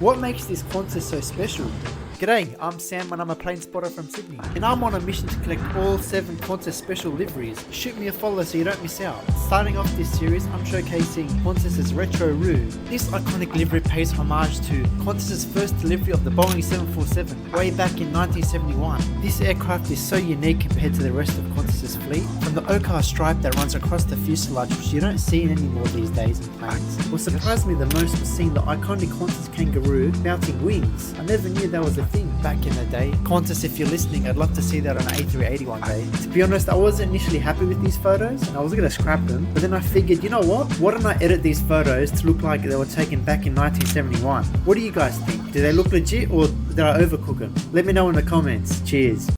What makes this Qantas so special? G'day, I'm Sam and I'm a plane spotter from Sydney, and I'm on a mission to collect all 7 Qantas special liveries. Shoot me a follow so you don't miss out. Starting off this series, I'm showcasing Qantas's Retro Roo. This iconic livery pays homage to Qantas's first delivery of the Boeing 747 way back in 1971. This aircraft is so unique compared to the rest of Qantas's fleet, from the ochre stripe that runs across the fuselage, which you don't see anymore these days in planes. What surprised me the most was seeing the iconic Qantas kangaroo mounting wings. I never knew that was a thing back in the day. Qantas, if you're listening, I'd love to see that on an A380 one day. To be honest, I wasn't initially happy with these photos and I was going to scrap them, but then I figured, you know what? Why don't I edit these photos to look like they were taken back in 1971? What do you guys think? Do they look legit or did I overcook them? Let me know in the comments. Cheers.